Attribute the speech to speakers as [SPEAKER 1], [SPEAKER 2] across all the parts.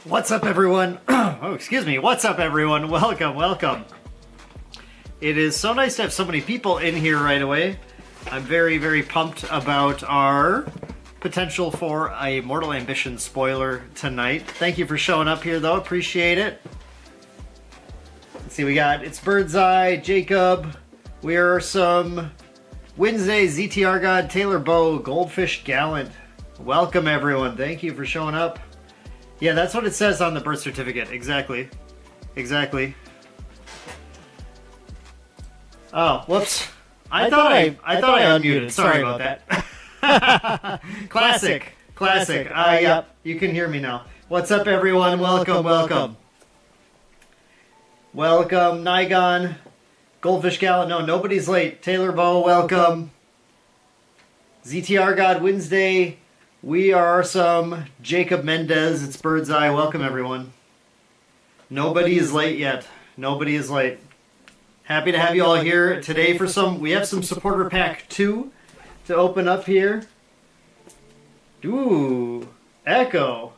[SPEAKER 1] What's up, everyone? Oh, excuse me. What's up, everyone? Welcome, welcome. It is so nice to have so many people in here right away. I'm very, very pumped about our potential for a Mortal Ambition spoiler tonight. Thank you for showing up here, though. Appreciate it. Let's see, it's Birdseye, Jacob. We are some Wednesday, ZTR God, Taylor Bow, Goldfish Gallant. Welcome, everyone. Thank you for showing up. Yeah, that's what it says on the birth certificate. Exactly. Exactly. Oh, whoops. I thought I unmuted. Sorry about that. Classic. Classic. Yep. You can hear me now. What's up, everyone? Welcome, welcome. Welcome, Nigon. Goldfish Gallant. No, nobody's late. Taylor Bow, welcome. ZTR God Wednesday. We are some Jacob Mendez. It's Birdseye. Welcome, everyone. Nobody is late yet. Nobody is late. Happy to have you all here today for we have some Supporter Pack 2 to open up here. Ooh, Echo.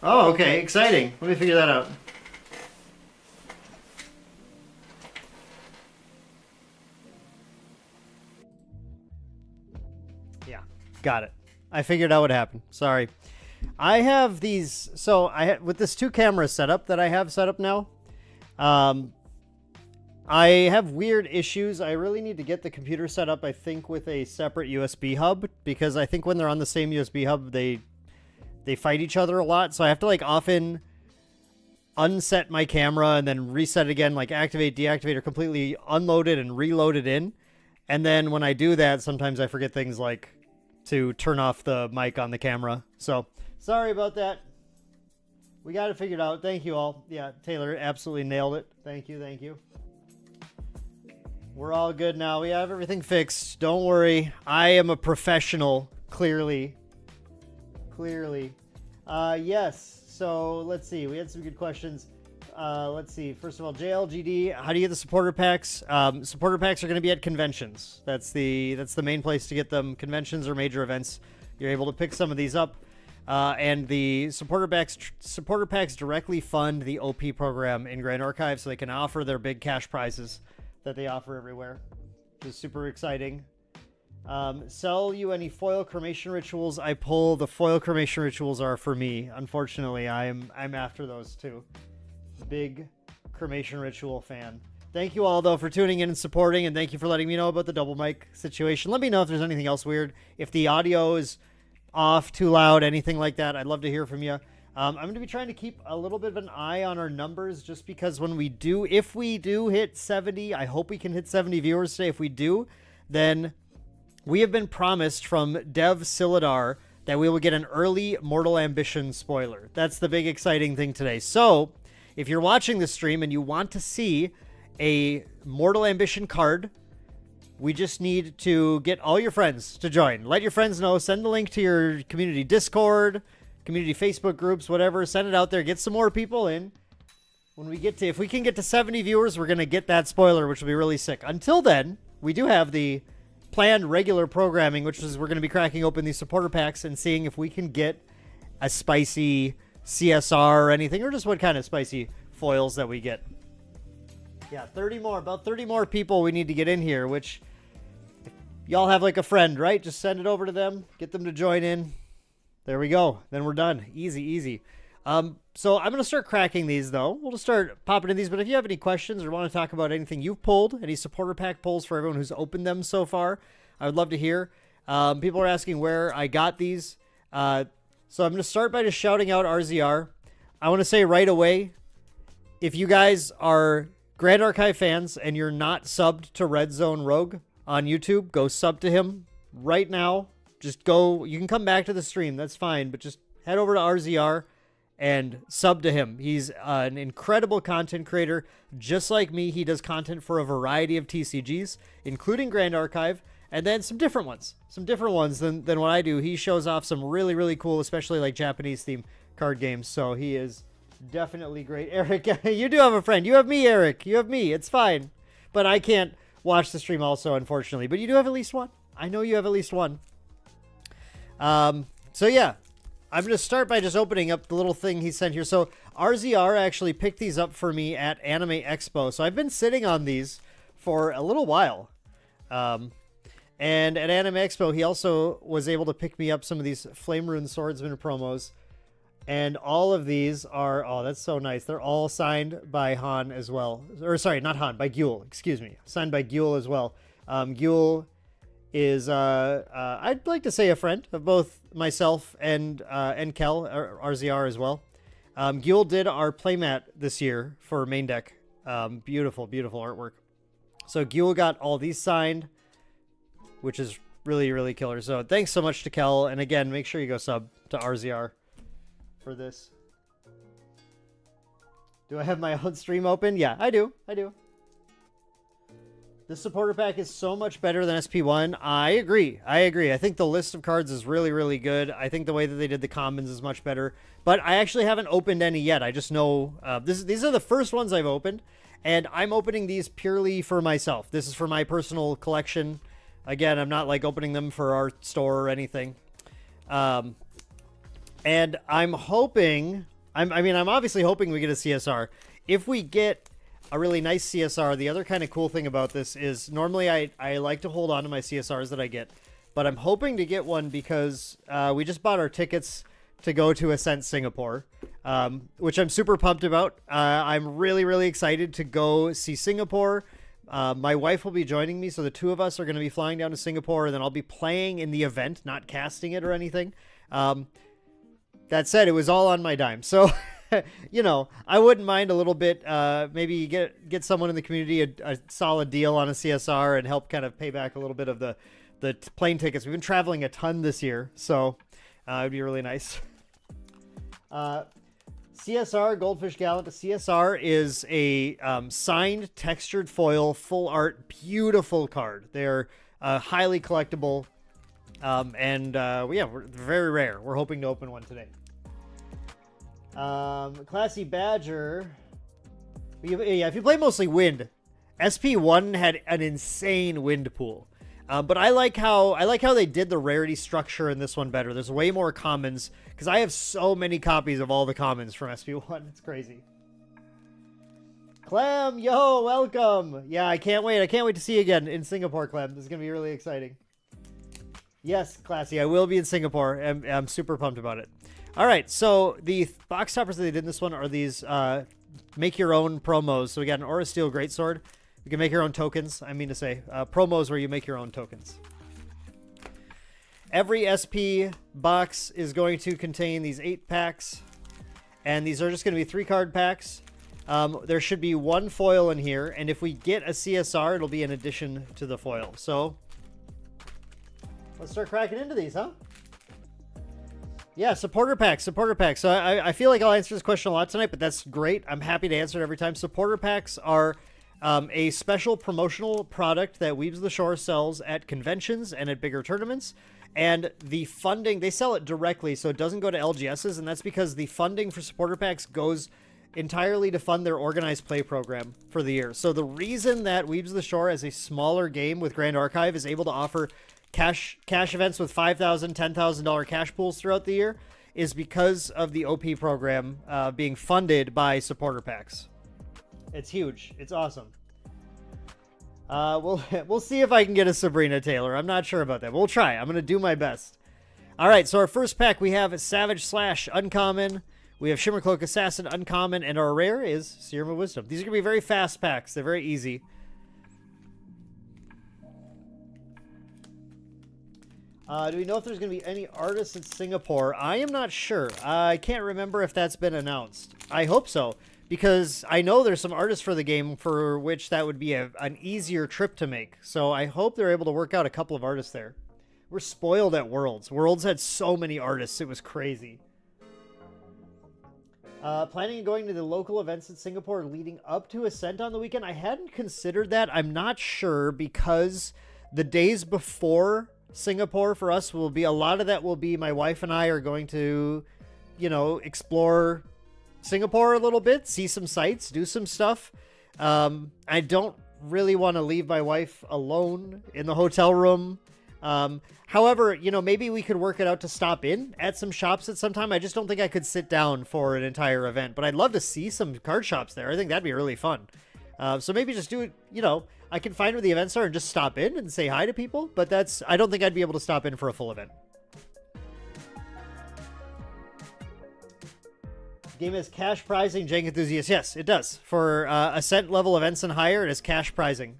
[SPEAKER 1] Oh, okay, exciting. Let me figure that out. Yeah, got it. I figured out what happened. Sorry. I have these, with this 2 camera setup that I have set up now, I have weird issues. I really need to get the computer set up, I think, with a separate USB hub, because I think when they're on the same USB hub, they fight each other a lot. So I have to often unset my camera and then reset it again, activate, deactivate, or completely unload it and reload it in. And then when I do that, sometimes I forget things like to turn off the mic on the camera. So sorry about that. We got it figured out. Thank you all. Yeah, Taylor absolutely nailed it. Thank you. Thank you. We're all good now. We have everything fixed. Don't worry. I am a professional. Clearly. Yes. So let's see. We had some good questions. Let's see. First of all, JLGD, how do you get the supporter packs? Supporter packs are going to be at conventions. That's the main place to get them. Conventions or major events. You're able to pick some of these up. And the supporter packs directly fund the OP program in Grand Archive, so they can offer their big cash prizes that they offer everywhere, which is super exciting. Sell you any foil cremation rituals? I pull. The foil cremation rituals are for me. Unfortunately, I'm after those too. Big cremation ritual fan. Thank you all, though, for tuning in and supporting, and thank you for letting me know about the double mic situation. Let me know if there's anything else weird. If the audio is off, too loud, anything like that, I'd love to hear from you. I'm going to be trying to keep a little bit of an eye on our numbers, just because if we do hit 70, I hope we can hit 70 viewers today. If we do, then we have been promised from Dev Silidar that we will get an early Mortal Ambition spoiler. That's the big exciting thing today. So if you're watching this stream and you want to see a Mortal Ambition card, we just need to get all your friends to join. Let your friends know. Send the link to your community Discord, community Facebook groups, whatever. Send it out there. Get some more people in. If we can get to 70 viewers, we're going to get that spoiler, which will be really sick. Until then, we do have the planned regular programming, which is we're going to be cracking open these supporter packs and seeing if we can get a spicy CSR or anything, or just what kind of spicy foils that we get. Yeah, about 30 more people we need to get in here, which if y'all have a friend, right? Just send it over to them, get them to join in. There we go. Then we're done. Easy. So I'm going to start cracking these, though. We'll just start popping in these, but if you have any questions or want to talk about anything you've pulled, any supporter pack pulls for everyone who's opened them so far, I would love to hear. People are asking where I got these. So I'm going to start by just shouting out RZR. I want to say right away, if you guys are Grand Archive fans and you're not subbed to Red Zone Rogue on YouTube, go sub to him right now. Just go. You can come back to the stream. That's fine. But just head over to RZR and sub to him. He's an incredible content creator. Just like me, he does content for a variety of TCGs, including Grand Archive. And then some different ones than what I do. He shows off some really, really cool, especially Japanese themed card games. So he is definitely great. Eric, you do have a friend. You have me, Eric. You have me. It's fine. But I can't watch the stream also, unfortunately. But you do have at least one. I know you have at least one. So yeah, I'm going to start by just opening up the little thing he sent here. So RZR actually picked these up for me at Anime Expo. So I've been sitting on these for a little while. And at Anime Expo, he also was able to pick me up some of these Flame Rune Swordsman promos. And all of these are, oh, that's so nice. They're all signed by Han as well. Or sorry, not Han, by Gyul, excuse me. Signed by Gyul as well. Gyul is, I'd like to say a friend of both myself and Kel, or RZR as well. Gyul did our playmat this year for main deck. Beautiful, beautiful artwork. So Gyul got all these signed, which is really, really killer. So thanks so much to Kel. And again, make sure you go sub to RZR for this. Do I have my own stream open? Yeah, I do. I do. This supporter pack is so much better than SP1. I agree. I agree. I think the list of cards is really, really good. I think the way that they did the commons is much better. But I actually haven't opened any yet. I just know these are the first ones I've opened. And I'm opening these purely for myself. This is for my personal collection. Again, I'm not like opening them for our store or anything. And I'm hoping... I'm obviously hoping we get a CSR. If we get a really nice CSR, the other kind of cool thing about this is normally I like to hold on to my CSRs that I get, but I'm hoping to get one because we just bought our tickets to go to Ascent Singapore, which I'm super pumped about. I'm really, really excited to go see Singapore. My wife will be joining me, so the two of us are going to be flying down to Singapore, and then I'll be playing in the event, not casting it or anything. That said, it was all on my dime, so... you know, I wouldn't mind a little bit, maybe get someone in the community a solid deal on a CSR and help kind of pay back a little bit of the plane tickets. We've been traveling a ton this year, so it'd be really nice. CSR, Goldfish Gallant. The CSR is a signed, textured foil, full art, beautiful card. They're highly collectible, and yeah, we're very rare. We're hoping to open one today. Classy Badger. Yeah, if you play mostly wind, SP1 had an insane wind pool. But I like how they did the rarity structure in this one better. There's way more commons because I have so many copies of all the commons from SP1. It's crazy. Clem, yo, welcome. Yeah, I can't wait. I can't wait to see you again in Singapore, Clem. This is gonna be really exciting. Yes, Classy, I will be in Singapore. I'm super pumped about it. All right, so the box toppers that they did in this one are these make your own promos. So we got an Aura Steel Greatsword. You can make your own tokens. I mean to say promos where you make your own tokens. Every SP box is going to contain these 8 packs, and these are just going to be 3-card packs. There should be 1 foil in here, and if we get a CSR, it'll be in addition to the foil. So let's start cracking into these, huh? Yeah, supporter packs. So I feel like I'll answer this question a lot tonight, but that's great. I'm happy to answer it every time. Supporter packs are a special promotional product that Weebs of the Shore sells at conventions and at bigger tournaments. And the funding, they sell it directly, so it doesn't go to LGSs, and that's because the funding for supporter packs goes entirely to fund their organized play program for the year. So the reason that Weebs of the Shore, as a smaller game with Grand Archive, is able to offer cash events with $5,000, $10,000 cash pools throughout the year is because of the OP program being funded by supporter packs. It's huge. It's awesome. We'll see if I can get a Sabrina Taylor. I'm not sure about that. We'll try. I'm going to do my best. All right, so our first pack, we have Savage Slash Uncommon. We have Shimmercloak Assassin Uncommon, and our rare is Serum of Wisdom. These are going to be very fast packs. They're very easy. Do we know if there's going to be any artists in Singapore? I am not sure. I can't remember if that's been announced. I hope so, because I know there's some artists for the game for which that would be an easier trip to make. So I hope they're able to work out a couple of artists there. We're spoiled at Worlds. Worlds had so many artists. It was crazy. Planning on going to the local events in Singapore leading up to Ascent on the weekend? I hadn't considered that. I'm not sure because the days before Singapore for us will be, a lot of that will be my wife and I are going to, you know, explore Singapore a little bit, see some sights, do some stuff. I don't really want to leave my wife alone in the hotel room However, you know, maybe we could work it out to stop in at some shops at some time. I just don't think I could sit down for an entire event, but I'd love to see some card shops there. I think that'd be really fun. So maybe just do it, you know, I can find where the events are and just stop in and say hi to people, but I don't think I'd be able to stop in for a full event. Game has cash prizing, Jank Enthusiast. Yes, it does. For Ascent level events and higher, it is cash prizing.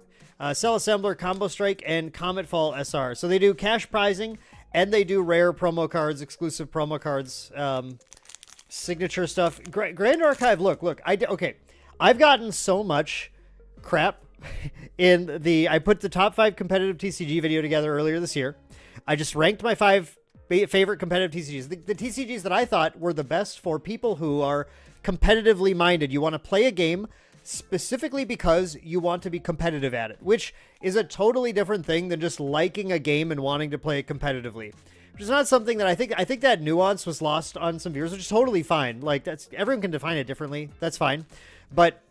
[SPEAKER 1] Cell Assembler, Combo Strike, and Cometfall SR. So they do cash prizing, and they do rare promo cards, exclusive promo cards, signature stuff. Grand Archive, look. Okay, I've gotten so much crap I put the top 5 competitive TCG video together earlier this year. I just ranked my 5 favorite competitive TCGs. The TCGs that I thought were the best for people who are competitively minded. You want to play a game specifically because you want to be competitive at it, which is a totally different thing than just liking a game and wanting to play it competitively. Which is not something that I think that nuance was lost on some viewers, which is totally fine. Like, everyone can define it differently. That's fine. But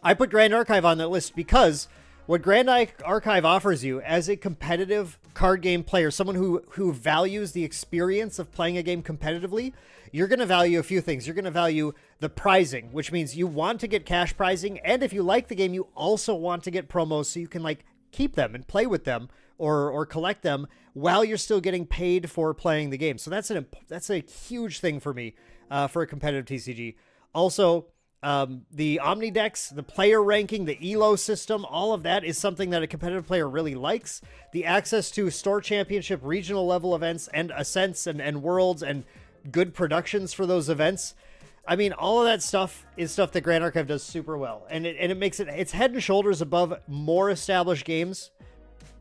[SPEAKER 1] I put Grand Archive on that list because what Grand Archive offers you as a competitive card game player, someone who values the experience of playing a game competitively, you're going to value a few things. You're going to value the prizing, which means you want to get cash prizing. And if you like the game, you also want to get promos so you can like keep them and play with them or collect them while you're still getting paid for playing the game. So that's a huge thing for me for a competitive TCG. Also, the Omnidex, the player ranking, the ELO system, all of that is something that a competitive player really likes. The access to store championship, regional level events, and ascents and worlds and good productions for those events. I mean, all of that stuff is stuff that Grand Archive does super well. And it makes it's head and shoulders above more established games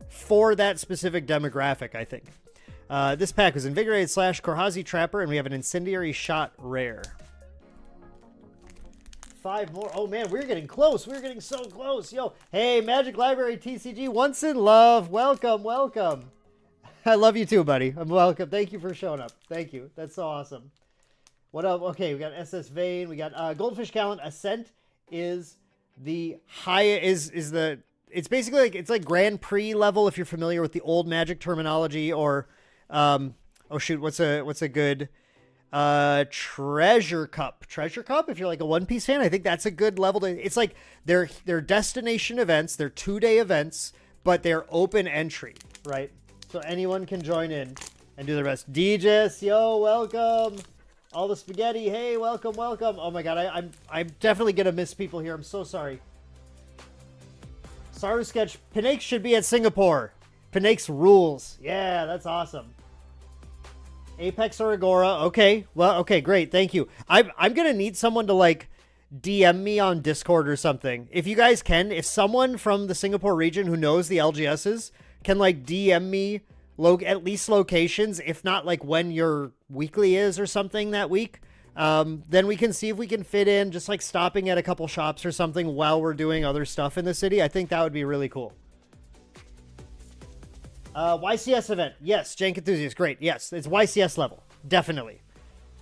[SPEAKER 1] for that specific demographic, I think. This pack was Invigorated / Korhazi Trapper, and we have an Incendiary Shot rare. 5 more. Oh man, we're getting close. We're getting so close. Yo, hey, Magic Library TCG, once in love. Welcome. I love you too, buddy. I'm welcome. Thank you for showing up. Thank you. That's so awesome. What up? Okay, we got SS Vein. We got Goldfish Callan. Ascent is the it's basically like, it's like Grand Prix level if you're familiar with the old Magic terminology, or oh shoot, what's a good Treasure Cup if you're like a One Piece fan. I think that's a good level it's like they're destination events, they're 2-day events, but they're open entry, right? So anyone can join in and do the rest. DJs, yo, welcome. All the spaghetti, hey, welcome. Oh my god, I'm definitely gonna miss people here. I'm so sorry. Saru Sketch, Pinakes should be at Singapore. Pinakes rules. Yeah, that's awesome. Apex or Agora. Okay. Well, okay, great. Thank you. I'm going to need someone to like DM me on Discord or something. If you guys can, if someone from the Singapore region who knows the LGSs can like DM me at least locations, if not like when your weekly is or something that week, then we can see if we can fit in just like stopping at a couple shops or something while we're doing other stuff in the city. I think that would be really cool. YCS event. Yes, Jank Enthusiast. Great. Yes, it's YCS level. Definitely.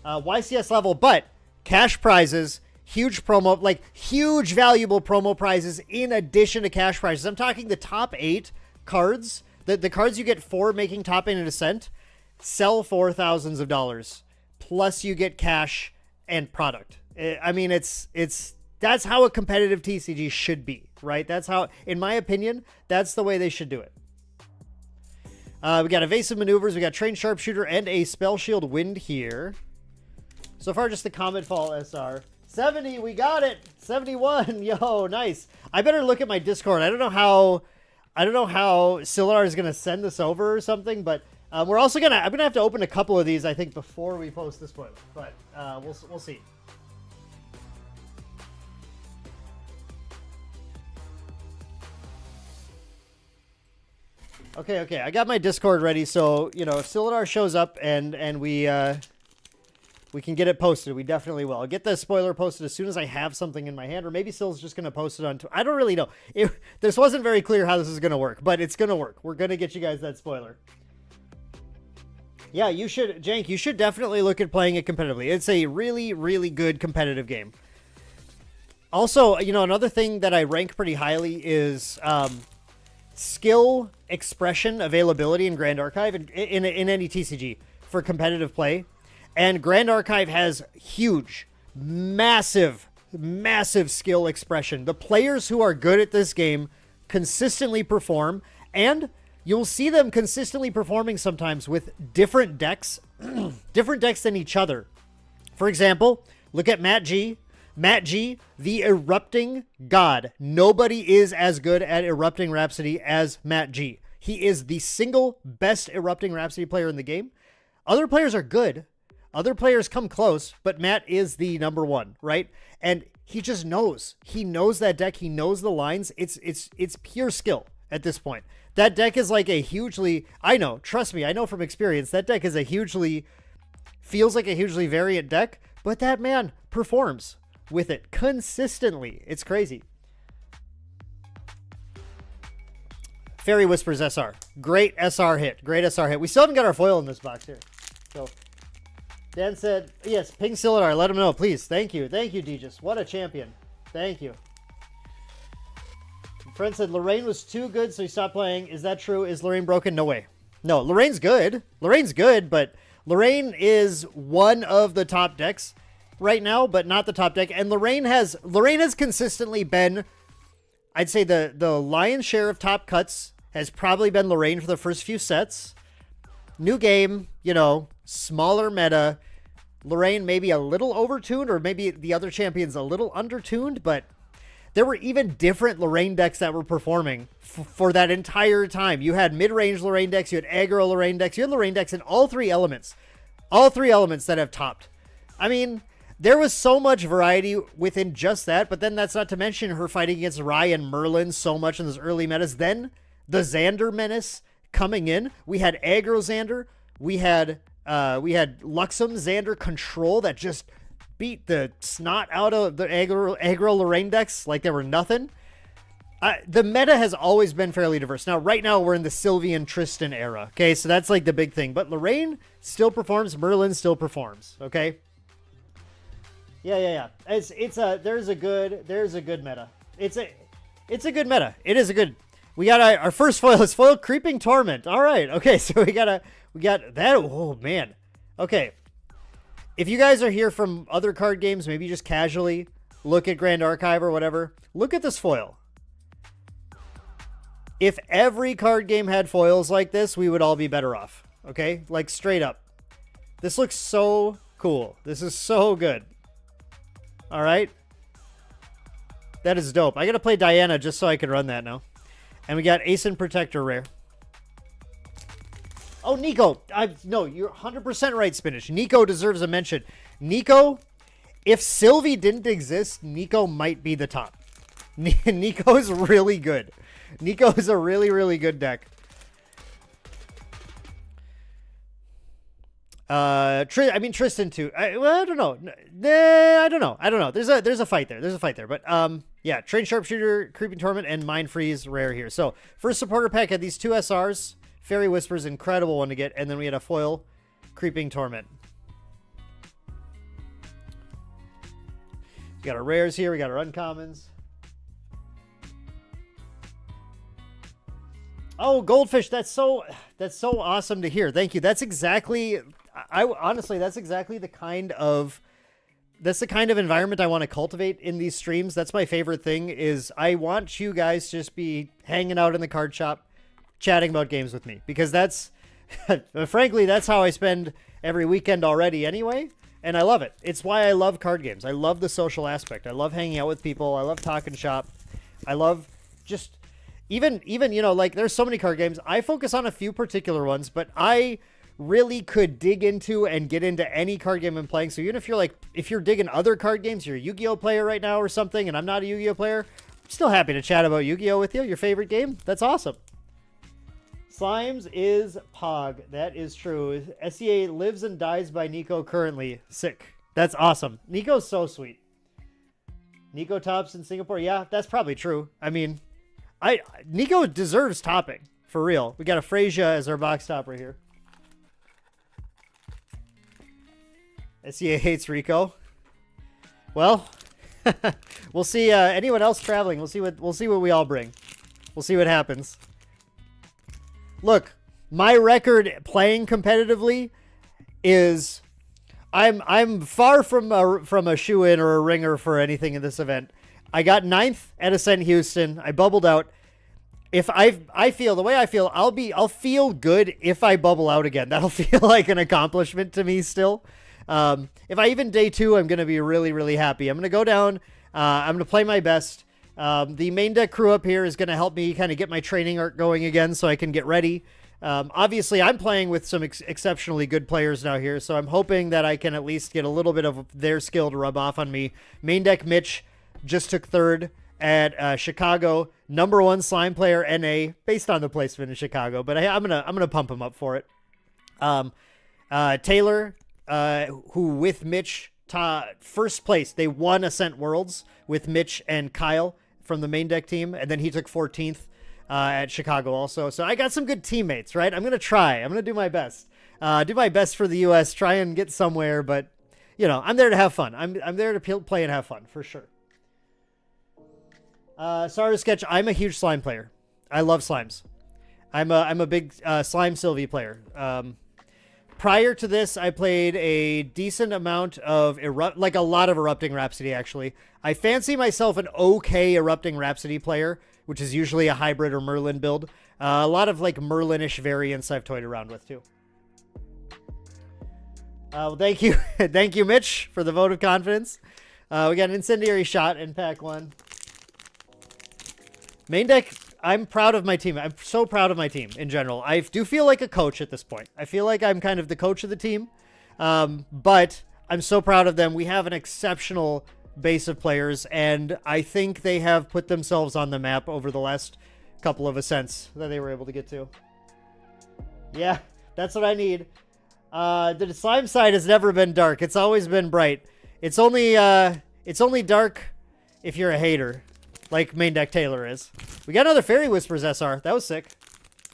[SPEAKER 1] YCS level, but cash prizes, huge promo, like huge valuable promo prizes in addition to cash prizes. I'm talking the top 8 cards. The cards you get for making top 8 in Ascent sell for thousands of dollars. Plus you get cash and product. I mean, that's how a competitive TCG should be, right? That's how, in my opinion, that's the way they should do it. We got Evasive Maneuvers, we got Trained Sharpshooter, and a Spell Shield Wind here. So far, just the Cometfall SR. 70, we got it! 71, yo, nice. I better look at my Discord. I don't know how Silar is gonna send this over or something, but we're also I'm gonna have to open a couple of these, I think, before we post the spoiler. But we'll see. Okay. I got my Discord ready, so you know if Siladar shows up and we can get it posted, we definitely will. I'll get the spoiler posted as soon as I have something in my hand, or maybe Sil's just gonna post it on. I don't really know. This wasn't very clear how this is gonna work, but it's gonna work. We're gonna get you guys that spoiler. Yeah, you should, Jank. You should definitely look at playing it competitively. It's a really, really good competitive game. Also, you know, another thing that I rank pretty highly is skill, expression, availability in Grand Archive in any TCG for competitive play. And Grand Archive has huge, massive skill expression. The players who are good at this game consistently perform, and you'll see them consistently performing sometimes with different decks, different decks than each other. For example, look at Matt G. Matt G, the erupting god. Nobody is as good at Erupting Rhapsody as Matt G. He is the single best Erupting Rhapsody player in the game. Other players are good. Other players come close, but Matt is the number one, right? And he just knows. He knows that deck. He knows the lines. It's pure skill at this point. That deck is like a hugely, I know, trust me, I know from experience, that deck is feels like a hugely variant deck, but that man performs with it consistently. It's crazy. Fairy Whispers SR. Great SR hit. Great SR hit. We still haven't got our foil in this box here. So Dan said, yes, ping Silidar. Let him know, please. Thank you. Thank you, Deegis. What a champion. Thank you. Friend said Lorraine was too good, so he stopped playing. Is that true? Is Lorraine broken? No way. No, Lorraine's good. Lorraine's good, but Lorraine is one of the top decks right now, but not the top deck. And Lorraine has consistently been, I'd say the lion's share of top cuts has probably been Lorraine for the first few sets. New game, you know, smaller meta. Lorraine maybe a little overtuned, or maybe the other champion's a little undertuned, but there were even different Lorraine decks that were performing for that entire time. You had mid-range Lorraine decks, you had aggro Lorraine decks, you had Lorraine decks in all three elements that have topped. I mean, there was so much variety within just that, but then that's not to mention her fighting against Rai and Merlin so much in those early metas. Then the Xander menace coming in. We had aggro Xander. We had Luxem Xander control that just beat the snot out of the aggro Lorraine decks like they were nothing. The meta has always been fairly diverse. Now, right now, we're in the Sylvian Tristan era. Okay, so that's like the big thing. But Lorraine still performs. Merlin still performs. Okay. Yeah. There's a good meta. It's a good meta. It is a good. We got our first foil is foil Creeping Torment. All right. Okay, so we got that. Oh man. Okay. If you guys are here from other card games, maybe just casually look at Grand Archive or whatever, look at this foil. If every card game had foils like this, we would all be better off. Okay? Like, straight up. This looks so cool. This is so good. All right? That is dope. I got to play Diana just so I can run that now. And we got Ace Protector rare. Oh, Nico. No, you're 100% right, Spinach. Nico deserves a mention. Nico, if Sylvie didn't exist, Nico might be the top. Nico is really good. Nico is a really, really good deck. Tristan too. I don't know. I don't know. There's a fight there. But yeah, Train Sharpshooter, Creeping Torment, and Mind Freeze rare here. So first supporter pack had these two SRs. Fairy Whispers, incredible one to get. And then we had a foil Creeping Torment. We got our rares here. We got our uncommons. Oh, Goldfish. That's so awesome to hear. Thank you. That's exactly, honestly, that's exactly the kind of environment I want to cultivate in these streams. That's my favorite thing, is I want you guys to just be hanging out in the card shop, chatting about games with me, because that's frankly, that's how I spend every weekend already anyway. And I love it. It's why I love card games. I love the social aspect. I love hanging out with people. I love talking shop. I love just even, you know, like there's so many card games. I focus on a few particular ones, but I really could dig into and get into any card game I'm playing. So even if you're digging other card games, you're a Yu-Gi-Oh player right now or something, and I'm not a Yu-Gi-Oh player, I'm still happy to chat about Yu-Gi-Oh with you, your favorite game. That's awesome. Slimes is Pog. That is true. SEA lives and dies by Nico currently. Sick. That's awesome. Nico's so sweet. Nico tops in Singapore. Yeah, that's probably true. I mean, Nico deserves topping. For real. We got a Freyja as our box topper here. SEA hates Rico. Well, we'll see. Anyone else traveling? We'll see what we all bring. We'll see what happens. look, my record playing competitively is I'm far from a shoe-in or a ringer for anything in this event. I got 9th at Ascent Houston. I bubbled out. If I feel the way I feel, I'll feel good if I bubble out again. That'll feel like an accomplishment to me still. If I even day 2, I'm going to be really, really happy. I'm going to go down. I'm going to play my best. The main deck crew up here is going to help me kind of get my training arc going again so I can get ready. Obviously, I'm playing with some exceptionally good players now here, so I'm hoping that I can at least get a little bit of their skill to rub off on me. Main deck Mitch just took 3rd at Chicago. Number 1 slime player NA, based on the placement in Chicago, but I'm gonna pump him up for it. Taylor, who with Mitch, first place. They won Ascent Worlds with Mitch and Kyle from the main deck team, and then he took 14th. At Chicago also. So I got some good teammates, right? I'm going to try. I'm going to do my best. Do my best for the U.S., try and get somewhere, but, you know, I'm there to have fun. I'm there to play and have fun, for sure. Sorry to sketch, I'm a huge slime player. I love slimes. I'm a big slime Sylvie player. Prior to this, I played a decent amount of like a lot of Erupting Rhapsody, actually. I fancy myself an okay Erupting Rhapsody player, which is usually a hybrid or Merlin build. A lot of like Merlin-ish variants I've toyed around with too. Well, thank you. Thank you, Mitch, for the vote of confidence. We got an Incendiary Shot in pack 1. Main deck, I'm proud of my team. I'm so proud of my team in general. I do feel like a coach at this point. I feel like I'm kind of the coach of the team. But I'm so proud of them. We have an exceptional base of players, and I think they have put themselves on the map over the last couple of ascents that they were able to get to. Yeah, that's what I need. The slime side has never been dark. It's always been bright. It's only dark if you're a hater, like main deck Taylor is. We got another Fairy Whispers SR. That was sick.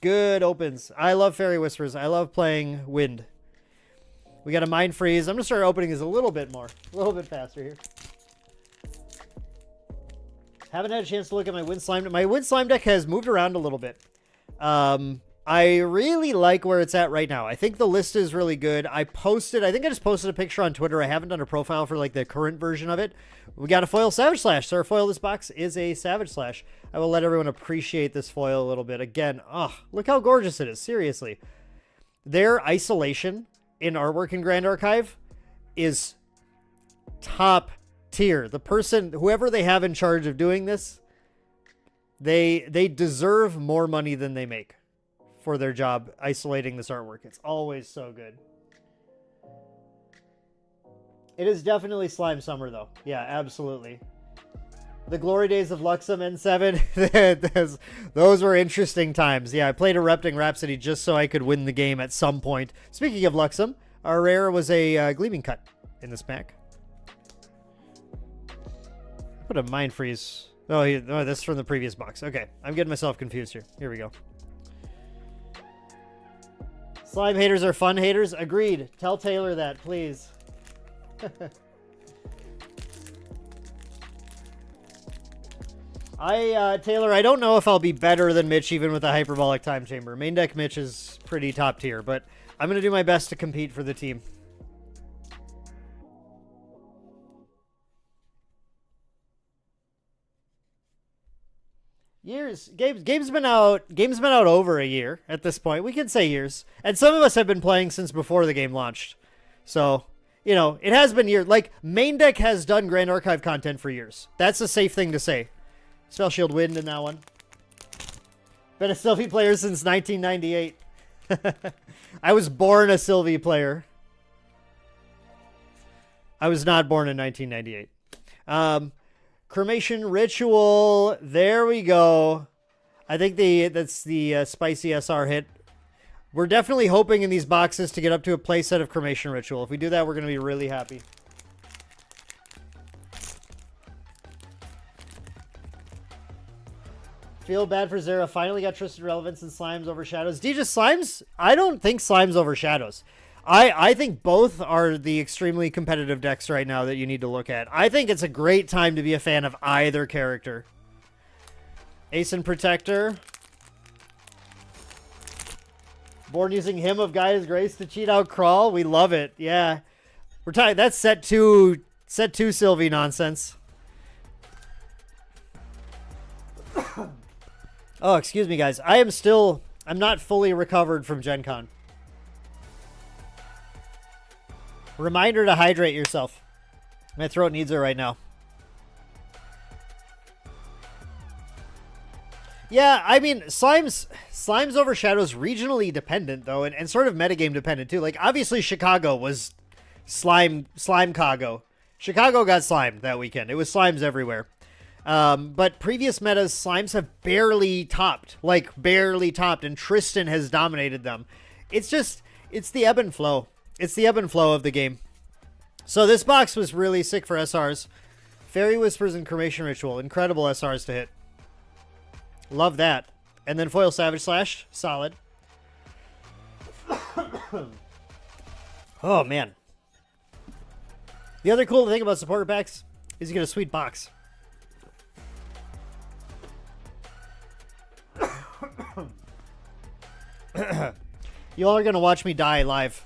[SPEAKER 1] Good opens. I love Fairy Whispers. I love playing wind. We got a Mind Freeze. I'm gonna start opening this a little bit faster here. Haven't had a chance to look at my Wind Slime. My Wind Slime deck has moved around a little bit. I really like where it's at right now. I think the list is really good. I think I just posted a picture on Twitter. I haven't done a profile for like the current version of it. We got a foil Savage Slash. So our foil this box is a Savage Slash. I will let everyone appreciate this foil a little bit. Again, look how gorgeous it is. Seriously. Their isolation in artwork in Grand Archive is top tier. The person, whoever they have in charge of doing this, they deserve more money than they make for their job isolating this artwork. It's always so good. It is definitely slime summer though. Yeah, absolutely. The glory days of Luxem N7, those were interesting times. Yeah, I played Erupting Rhapsody just so I could win the game at some point. Speaking of Luxem, our rare was a Gleaming Cut in this pack. Put a Mind Freeze. Oh, this is from the previous box. Okay, I'm getting myself confused here. Here we go. Slime haters are fun haters. Agreed. Tell Taylor that, please. Taylor, I don't know if I'll be better than Mitch even with a Hyperbolic Time Chamber. Main deck Mitch is pretty top tier, but I'm going to do my best to compete for the team. Years. Game's been out over a year at this point. We can say years. And some of us have been playing since before the game launched. So, you know, it has been years. Like, main deck has done Grand Archive content for years. That's a safe thing to say. Spell Shield Wind in that one. Been a Sylvie player since 1998. I was born a Sylvie player. I was not born in 1998. Cremation Ritual. There we go. I think that's the spicy SR hit. We're definitely hoping in these boxes to get up to a playset of Cremation Ritual. If we do that, we're going to be really happy. Feel bad for Zera. Finally got Twisted Relevance and Slimes over Shadows. DJ Slimes? I don't think Slimes over Shadows. I think both are the extremely competitive decks right now that you need to look at. I think it's a great time to be a fan of either character. Ace and Protector. Born using Hymn of Gaia's Grace to cheat out Crawl. We love it. Yeah. We're talking, that's set 2 Sylvie nonsense. Oh, excuse me, guys. I'm not fully recovered from Gen Con. Reminder to hydrate yourself. My throat needs it right now. Yeah, I mean, Slimes Overshadow's regionally dependent, though, and sort of metagame dependent, too. Like, obviously, Chicago was Slime-Cago. Chicago got slimed that weekend. It was Slimes everywhere. But previous metas, Slimes have barely topped. Like, barely topped, and Tristan has dominated them. It's the ebb and flow. It's the ebb and flow of the game. So this box was really sick for SRs. Fairy Whispers and Cremation Ritual. Incredible SRs to hit. Love that. And then Foil Savage Slash. Solid. Oh, man. The other cool thing about supporter packs is you get a sweet box. You all are going to watch me die live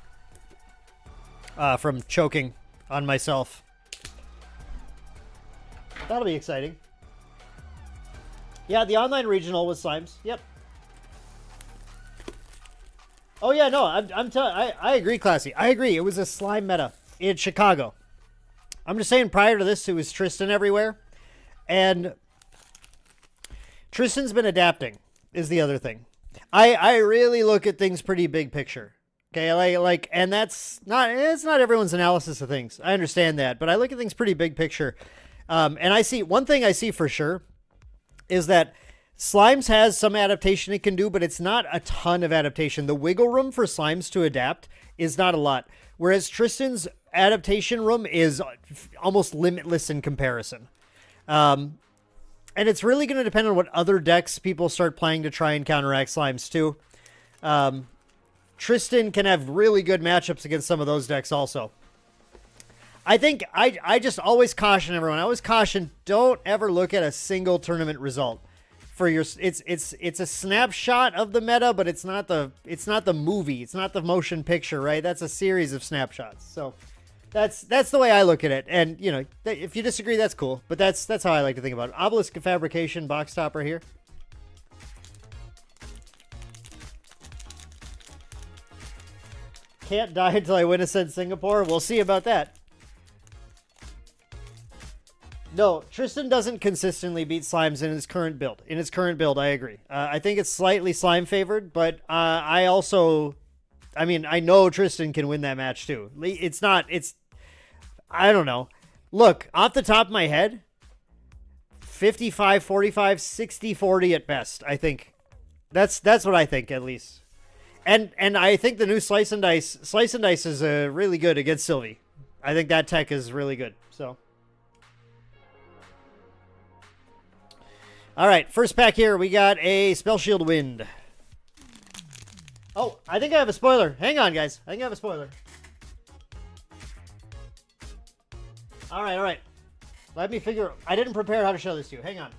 [SPEAKER 1] from choking on myself. That'll be exciting. Yeah, the online regional was Slimes. Yep. Oh yeah, no, I agree, Classy. I agree. It was a slime meta in Chicago. I'm just saying, prior to this, it was Tristan everywhere, and Tristan's been adapting. Is the other thing. I really look at things pretty big picture. Okay, like, and it's not everyone's analysis of things. I understand that, but I look at things pretty big picture. And I see one thing I see for sure is that Slimes has some adaptation it can do, but it's not a ton of adaptation. The wiggle room for Slimes to adapt is not a lot, whereas Tristan's adaptation room is almost limitless in comparison. And it's really going to depend on what other decks people start playing to try and counteract Slimes too. Tristan can have really good matchups against some of those decks also. I think I just always caution everyone. I always caution, don't ever look at a single tournament result for your. It's a snapshot of the meta, but it's not the movie. It's not the motion picture, right? That's a series of snapshots. So that's the way I look at it. And you know, if you disagree, that's cool. But that's how I like to think about it. Obelisk Fabrication box topper here. Can't die until I win Ascend Singapore. We'll see about that. No, Tristan doesn't consistently beat Slimes in his current build. In his current build, I agree. I think it's slightly Slime favored, but I know Tristan can win that match too. I don't know. Look, off the top of my head, 55-45, 60-40 at best, I think. That's what I think, at least. And I think the new Slice and Dice is really good against Sylvie. I think that tech is really good, so... All right, first pack here, we got a Spell Shield Wind. Oh, I think I have a spoiler. Hang on, guys. I think I have a spoiler. All right. Let me figure. I didn't prepare how to show this to you. Hang on.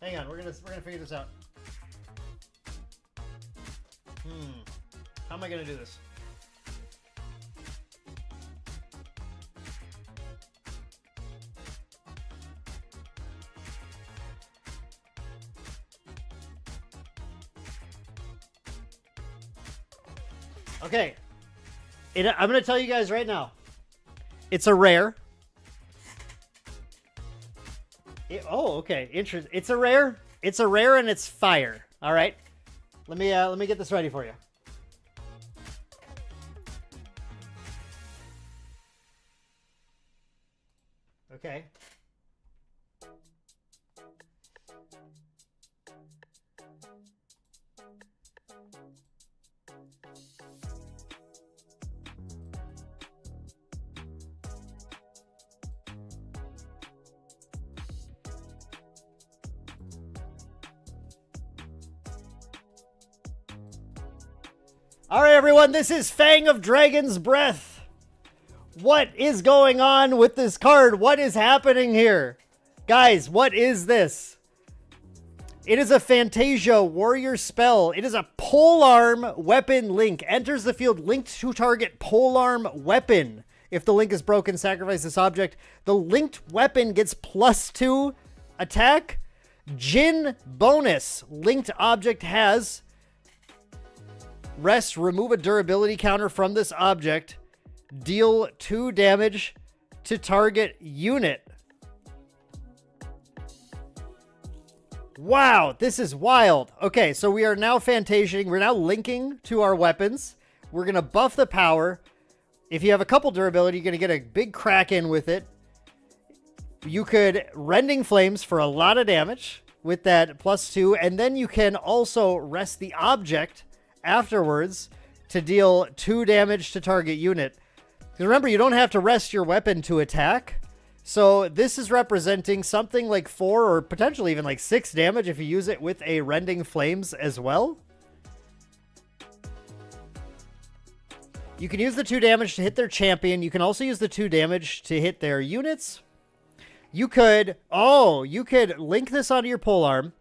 [SPEAKER 1] We're gonna figure this out. How am I gonna do this? Okay, I'm going to tell you guys right now. It's a rare. Okay. Interesting. It's a rare. It's a rare and it's fire. All right. Let me get this ready for you. Okay. All right, everyone, this is Fang of Dragon's Breath. What is going on with this card? What is happening here? Guys, what is this? It is a Fantasia warrior spell. It is a polearm weapon link. Enters the field linked to target polearm weapon. If the link is broken, sacrifice this object. The linked weapon gets +2 attack. Jin bonus. Linked object has rest. Remove a durability counter from this object. Deal 2 damage to target unit. Wow, this is wild. Okay, so we are now Fantasiaing. We're now linking to our weapons. We're going to buff the power. If you have a couple durability, you're going to get a big Kraken with it. You could Rending Flames for a lot of damage with that +2. And then you can also rest the object afterwards to deal 2 damage to target unit. Remember, you don't have to rest your weapon to attack. So this is representing something like 4 or potentially even like 6 damage if you use it with a Rending Flames as well. You can use the 2 damage to hit their champion. You can also use the 2 damage to hit their units. You could link this onto your polearm,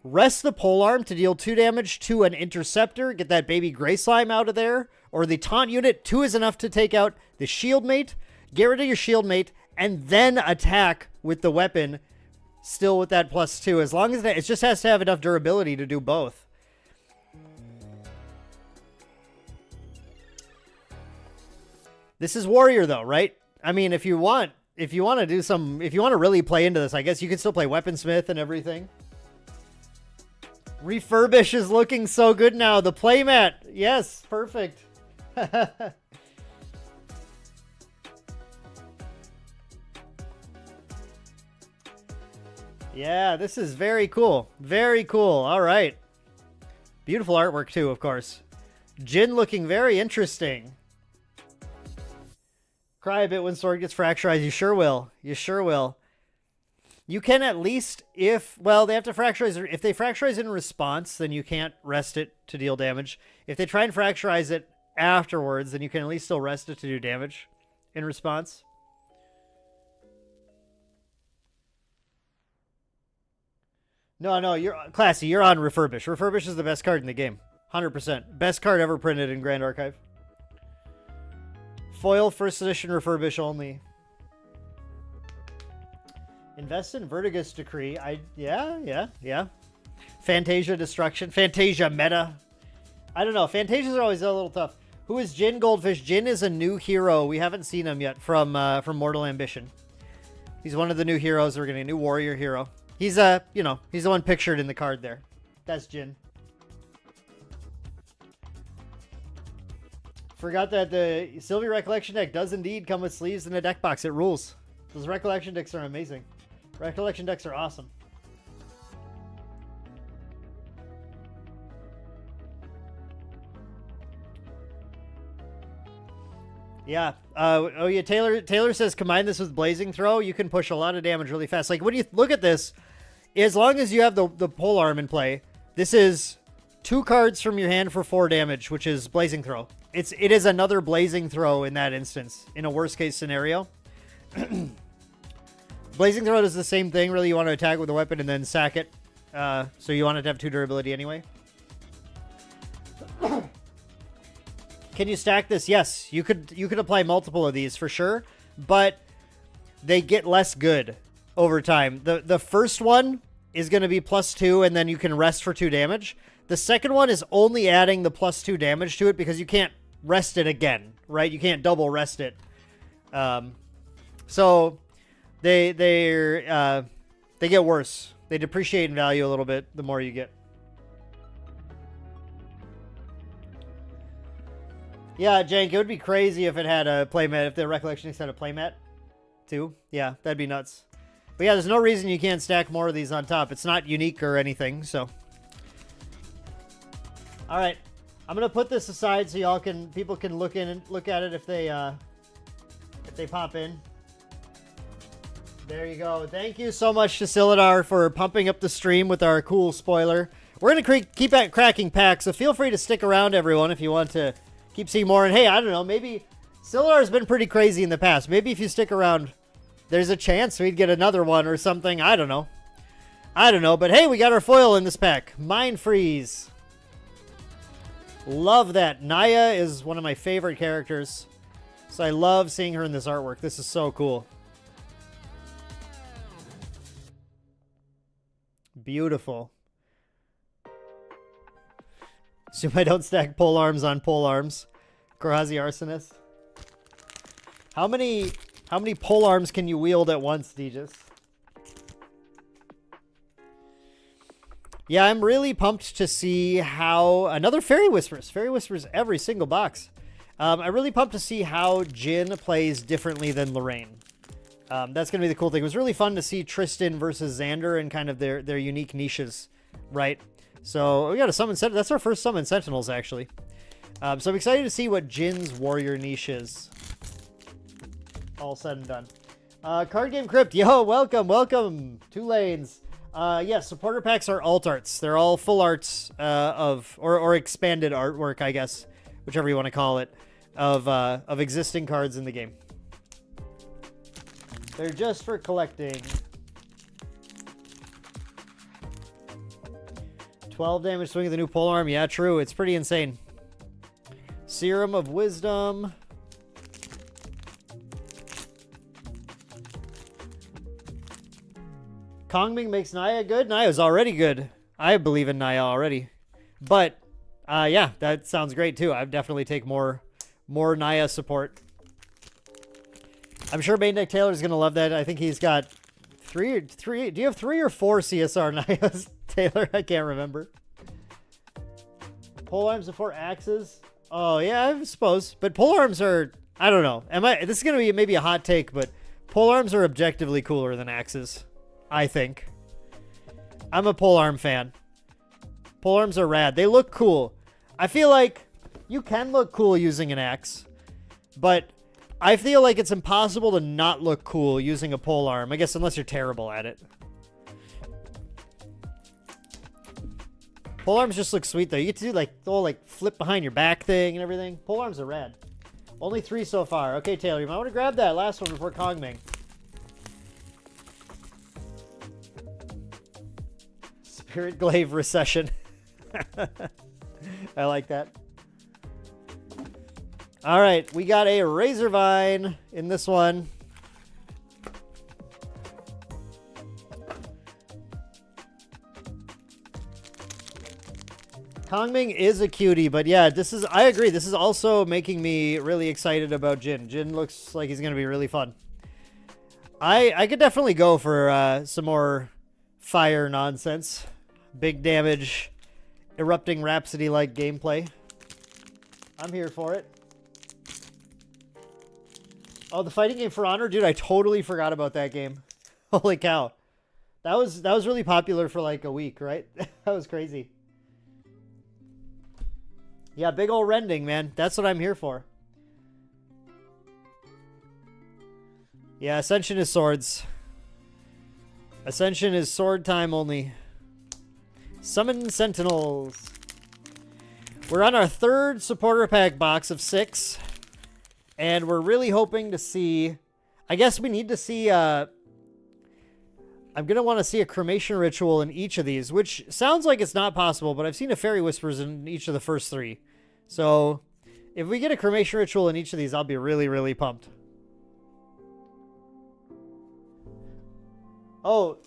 [SPEAKER 1] rest the polearm to deal 2 damage to an interceptor, get that baby gray slime out of there, or the taunt unit. 2 is enough to take out the shield mate, get rid of your shield mate, and then attack with the weapon, still with that +2. As long as that, it just has to have enough durability to do both. This is warrior though, right? I mean, if you want to do some, if you want to really play into this, I guess you can still play weaponsmith and everything. Refurbish is looking so good now. The playmat, yes, perfect. Yeah, this is very cool. Very cool. All right. Beautiful artwork too, of course. Jin looking very interesting. Cry a bit when sword gets fracturized. You sure will. You sure will. You can at least, if, well, they have to fracturize. If they fracturize in response, then you can't rest it to deal damage. If they try and fracturize it afterwards, then you can at least still rest it to do damage in response. No, you're classy. You're on Refurbish. Refurbish is the best card in the game. 100%. Best card ever printed in Grand Archive. Foil first edition Refurbish only. Invest in Vertigus Decree. Yeah. Fantasia Destruction. Fantasia Meta. I don't know. Fantasias are always a little tough. Who is Jin Goldfish? Jin is a new hero. We haven't seen him yet from Mortal Ambition. He's one of the new heroes. We're getting a new warrior hero. He's he's the one pictured in the card there. That's Jin. Forgot that the Sylvie Recollection deck does indeed come with sleeves in a deck box. It rules. Those Recollection decks are amazing. Recollection decks are awesome. Yeah. Taylor says combine this with Blazing Throw. You can push a lot of damage really fast. Like when you look at this, as long as you have the polearm in play, this is 2 cards from your hand for 4 damage, which is Blazing Throw. It is another Blazing Throw in that instance, in a worst case scenario. Blazing Throw does the same thing. Really, you want to attack with a weapon and then sack it. So you want it to have 2 durability anyway. Can you stack this? Yes, you could apply multiple of these for sure, but they get less good over time. The first one is going to be +2, and then you can rest for 2 damage. The second one is only adding the +2 damage to it because you can't rest it again, right? You can't double rest it. So they get worse. They depreciate in value a little bit the more you get. Yeah, Jank, it would be crazy if it had a playmat, if the Recollection Decks had a playmat too. Yeah, that'd be nuts. But yeah, there's no reason you can't stack more of these on top. It's not unique or anything, so. All right, I'm gonna put this aside so people can look at it if they pop in. There you go. Thank you so much to Silidar for pumping up the stream with our cool spoiler. We're gonna keep at cracking packs, so feel free to stick around, everyone, if you want to keep seeing more. And hey, I don't know, maybe Silidar has been pretty crazy in the past. Maybe if you stick around, there's a chance we'd get another one or something. I don't know. I don't know, but hey, we got our foil in this pack. Mind Freeze. Love that. Naya is one of my favorite characters. So I love seeing her in this artwork. This is so cool. Beautiful. Assume I don't stack pole arms on pole arms. Korazi Arsonist. How many pole arms can you wield at once, Deegis? Yeah, I'm really pumped to see how another Fairy Whispers. Fairy Whispers every single box. I'm really pumped to see how Jin plays differently than Lorraine. That's going to be the cool thing. It was really fun to see Tristan versus Xander and kind of their unique niches, right? So we got a Summon Sentinel. That's our first Summon Sentinels, actually. So I'm excited to see what Jin's warrior niche is. All said and done. Card Game Crypt. Yo, welcome, welcome. 2 lanes. Yes, supporter packs are alt arts. They're all full arts or expanded artwork, I guess, whichever you want to call it, of existing cards in the game. They're just for collecting. 12 damage swing of the new polearm. Yeah, true. It's pretty insane. Serum of Wisdom. Kongming makes Naya good. Naya's already good. I believe in Naya already. But, yeah, that sounds great too. I'd definitely take more Naya support. I'm sure Main Deck Taylor's going to love that. I think he's got three. Do you have 3 or 4 CSR Nayas, Taylor? I can't remember. Polearms before axes? Oh, yeah, I suppose. But polearms are, I don't know. This is going to be maybe a hot take, but polearms are objectively cooler than axes, I think. I'm a polearm fan. Polearms are rad. They look cool. I feel like you can look cool using an axe, but I feel like it's impossible to not look cool using a polearm. I guess unless you're terrible at it. Polearms just look sweet though. You get to do like the whole like flip behind your back thing and everything. Polearms are rad. Only 3 so far. Okay, Taylor, you might want to grab that last one before Kongming. Spirit Glaive Recession. I like that. All right, we got a Razorvine in this one. Kongming is a cutie, but yeah, I agree. This is also making me really excited about Jin. Jin looks like he's going to be really fun. I could definitely go for some more fire nonsense. Big damage, erupting Rhapsody-like gameplay. I'm here for it. Oh, the fighting game For Honor? Dude, I totally forgot about that game. Holy cow. That was really popular for like a week, right? That was crazy. Yeah, big ol' rending, man. That's what I'm here for. Yeah, Ascension is swords. Ascension is sword time only. Summon Sentinels. We're on our 3rd supporter pack box of 6. And we're really hoping to see... I guess we need to see... I'm going to want to see a cremation ritual in each of these, which sounds like it's not possible, but I've seen a Fairy Whispers in each of the first 3. So, if we get a cremation ritual in each of these, I'll be really, really pumped. Oh,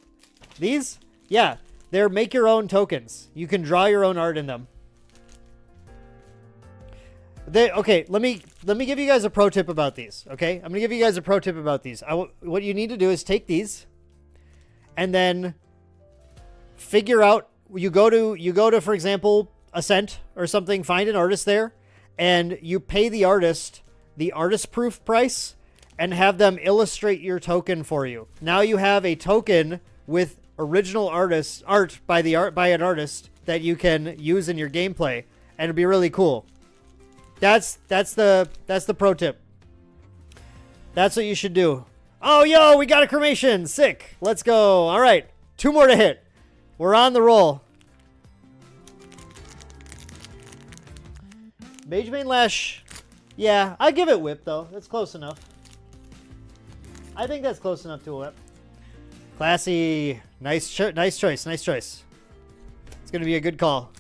[SPEAKER 1] these? Yeah, they're make your own tokens. You can draw your own art in them. Okay, let me give you guys a pro tip about these, okay? I'm going to give you guys a pro tip about these. What you need to do is take these and then figure out, you go to, for example, Ascent or something, find an artist there, and you pay the artist proof price and have them illustrate your token for you. Now you have a token with original art by an artist that you can use in your gameplay, and it'd be really cool. That's the pro tip. That's what you should do. Oh, yo, we got a cremation. Sick. Let's go. All right. 2 more to hit. We're on the roll. Magebane Lash. Yeah, I give it whip, though. That's close enough. I think that's close enough to a whip. Classy. Nice choice. Nice choice. It's going to be a good call.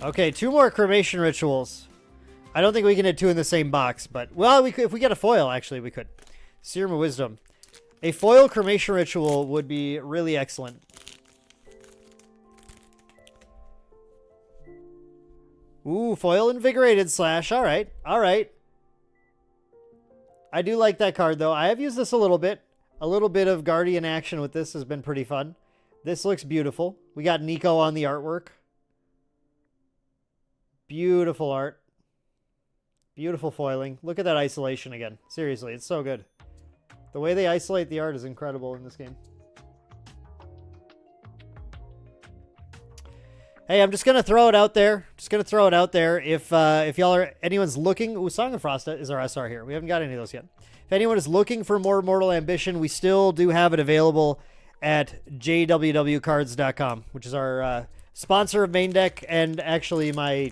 [SPEAKER 1] Okay, 2 more cremation rituals. I don't think we can hit 2 in the same box, but, well, we could, if we get a foil, actually, we could. Serum of Wisdom. A foil cremation ritual would be really excellent. Ooh, foil invigorated slash. All right. All right. I do like that card, though. I have used this a little bit. A little bit of Guardian action with this has been pretty fun. This looks beautiful. We got Nico on the artwork. Beautiful art. Beautiful foiling. Look at that isolation again. Seriously, it's so good. The way they isolate the art is incredible in this game. Hey, I'm just gonna throw it out there. If y'all are anyone's looking, ooh, Song of Frost is our SR here. We haven't got any of those yet. If anyone is looking for more Mortal Ambition, we still do have it available at jwwcards.com, which is our sponsor of Main Deck and actually my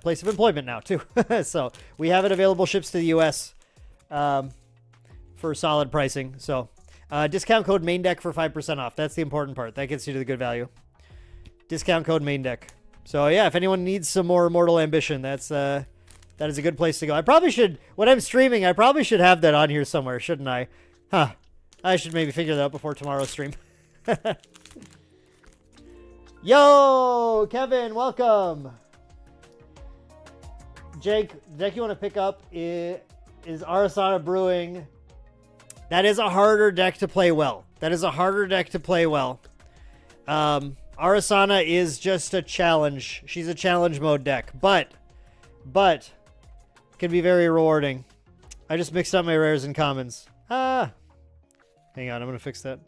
[SPEAKER 1] place of employment now too. So we have it available, ships to the US for solid pricing. So discount code Main Deck for 5% off. That's the important part. That gets you to the good value. Discount code Main Deck. So yeah, if anyone needs some more Mortal Ambition, that is a good place to go. I probably should, when I'm streaming, I probably should have that on here somewhere, shouldn't I? Huh. I should maybe figure that out before tomorrow's stream. Yo, Kevin, welcome. Jake, the deck you want to pick up is Arasana Brewing. That is a harder deck to play well. Arasana is just a challenge. She's a challenge mode deck, but can be very rewarding. I just mixed up my rares and commons. Hang on, I'm gonna fix that.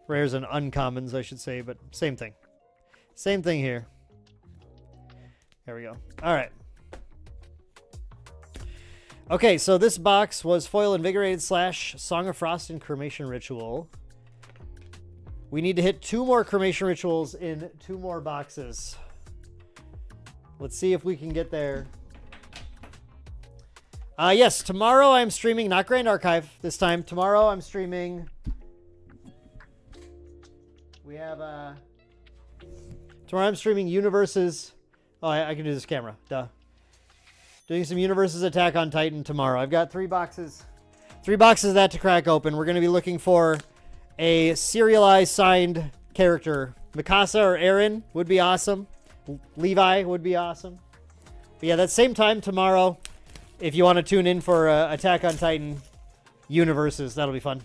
[SPEAKER 1] Rares and uncommons, I should say, but same thing. Same thing here. There we go. All right. Okay, so this box was Foil Invigorated slash Song of Frost and Cremation Ritual. We need to hit 2 more Cremation Rituals in 2 more boxes. Let's see if we can get there. Yes, tomorrow I'm streaming, not Grand Archive this time. Tomorrow I'm streaming. We have, tomorrow I'm streaming Universes. Oh, I can do this camera. Duh. Doing some Universes Attack on Titan tomorrow. I've got 3 boxes. 3 boxes of that to crack open. We're going to be looking for a serialized signed character. Mikasa or Eren would be awesome. Levi would be awesome. But yeah, that same time tomorrow, if you want to tune in for Attack on Titan Universes, that'll be fun.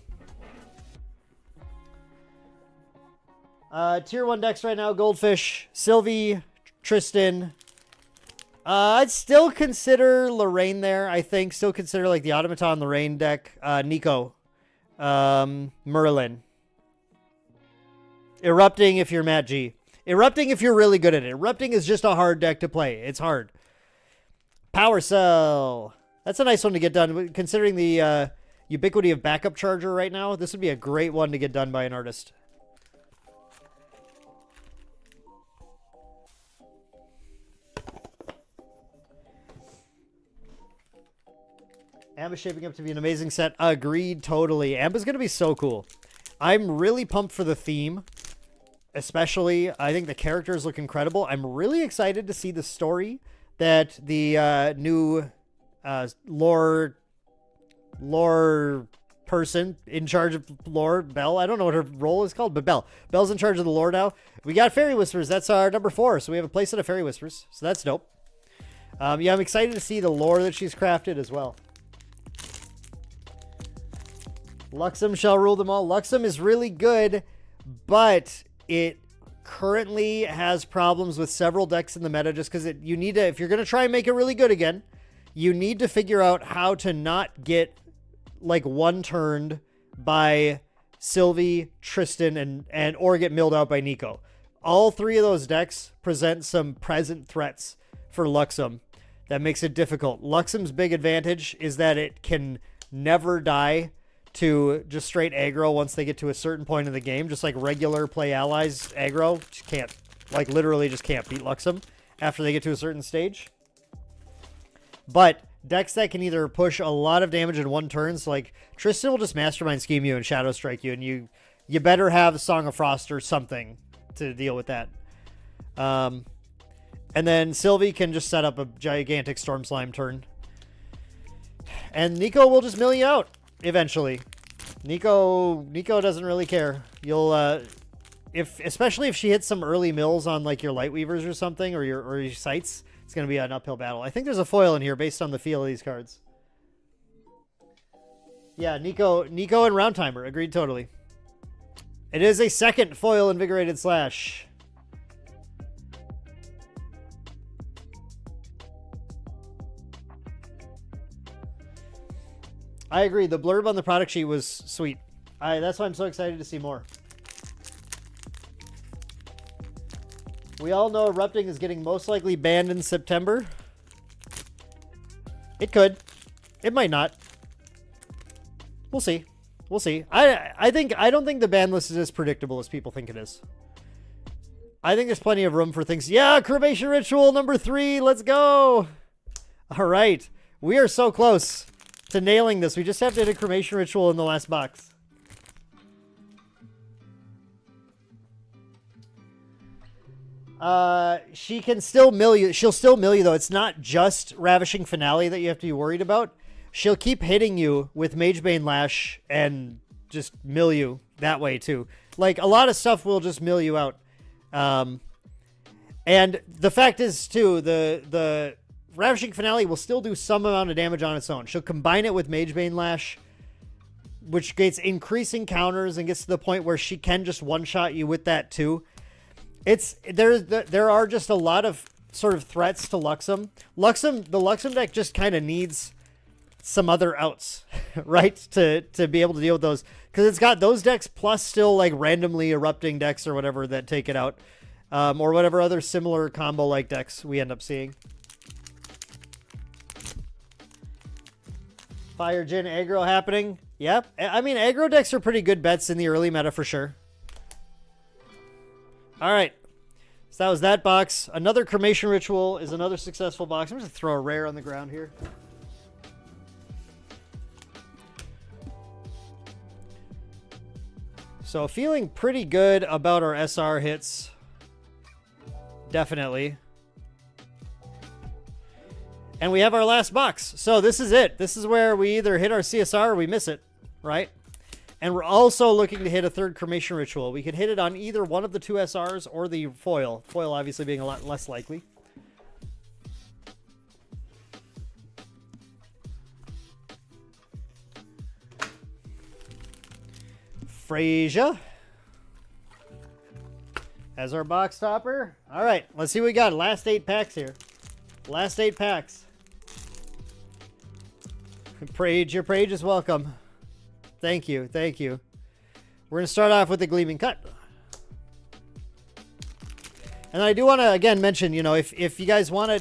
[SPEAKER 1] Tier 1 decks right now, Goldfish, Sylvie, Tristan. I'd still consider Lorraine there, I think. Still consider like the Automaton Lorraine deck. Nico. Merlin. Erupting if you're Matt G. Erupting if you're really good at it. Erupting is just a hard deck to play. It's hard. Power Cell. That's a nice one to get done. Considering the ubiquity of backup charger right now, this would be a great one to get done by an artist. Amba's shaping up to be an amazing set. Agreed, totally. Amba's going to be so cool. I'm really pumped for the theme. Especially, I think the characters look incredible. I'm really excited to see the story that the new lore person in charge of lore, Belle. I don't know what her role is called, but Belle's in charge of the lore now. We got Fairy Whispers. That's our number 4. So we have a playset of Fairy Whispers. So that's dope. Yeah, I'm excited to see the lore that she's crafted as well. Luxem shall rule them all. Luxem is really good, but it currently has problems with several decks in the meta just because you need to, if you're going to try and make it really good again, you need to figure out how to not get like one-turned by Sylvie, Tristan, and or get milled out by Nico. All 3 of those decks present some present threats for Luxem that makes it difficult. Luxem's big advantage is that it can never die to just straight aggro once they get to a certain point in the game. Just like regular play allies aggro, just can't, like literally just can't beat Luxem after they get to a certain stage. But decks that can either push a lot of damage in one turn, so like Tristan will just Mastermind Scheme you and Shadow Strike you, and you better have Song of Frost or something to deal with that. And then Sylvie can just set up a gigantic Storm Slime turn. And Nico will just mill you out eventually. Nico doesn't really care. You'll especially if she hits some early mills on like your Light Weavers or something, or your sights, it's gonna be an uphill battle. I think there's a foil in here based on the feel of these cards. Yeah, Nico and Round Timer, agreed totally. It is a second foil Invigorated Slash. I agree. The blurb on the product sheet was sweet. That's why I'm so excited to see more. We all know Erupting is getting most likely banned in September. It could. It might not. We'll see. We'll see. I don't think the ban list is as predictable as people think it is. I think there's plenty of room for things. Yeah, Cremation Ritual number 3. Let's go. All right. We are so close to nailing this. We just have to hit a Cremation Ritual in the last box. She can still mill you. She'll still mill you, though. It's not just Ravishing Finale that you have to be worried about. She'll keep hitting you with Magebane Lash and just mill you that way, too. Like, a lot of stuff will just mill you out. And the fact is, too, the Ravishing Finale will still do some amount of damage on its own. She'll combine it with Magebane Lash, which gets increasing counters and gets to the point where she can just one-shot you with that, too. There are just a lot of sort of threats to Luxem. The Luxem deck just kind of needs some other outs, right? To be able to deal with those. Because it's got those decks plus still like randomly erupting decks or whatever that take it out. Or whatever other similar combo-like decks we end up seeing. Fire Jin aggro happening. Yep. I mean, aggro decks are pretty good bets in the early meta for sure. All right. So that was that box. Another Cremation Ritual is another successful box. I'm just going to throw a rare on the ground here. So feeling pretty good about our SR hits. Definitely. And we have our last box. So this is it. This is where we either hit our CSR or we miss it, right? And we're also looking to hit a third Cremation Ritual. We could hit it on either one of the 2 SRs or the foil. Foil obviously being a lot less likely. Freyja as our box topper. All right, let's see what we got. Last 8 packs here. Last 8 packs. Prage, your Prage is welcome. Thank you, thank you. We're going to start off with the Gleaming Cut. And I do want to, again, mention, you know, if you guys want to,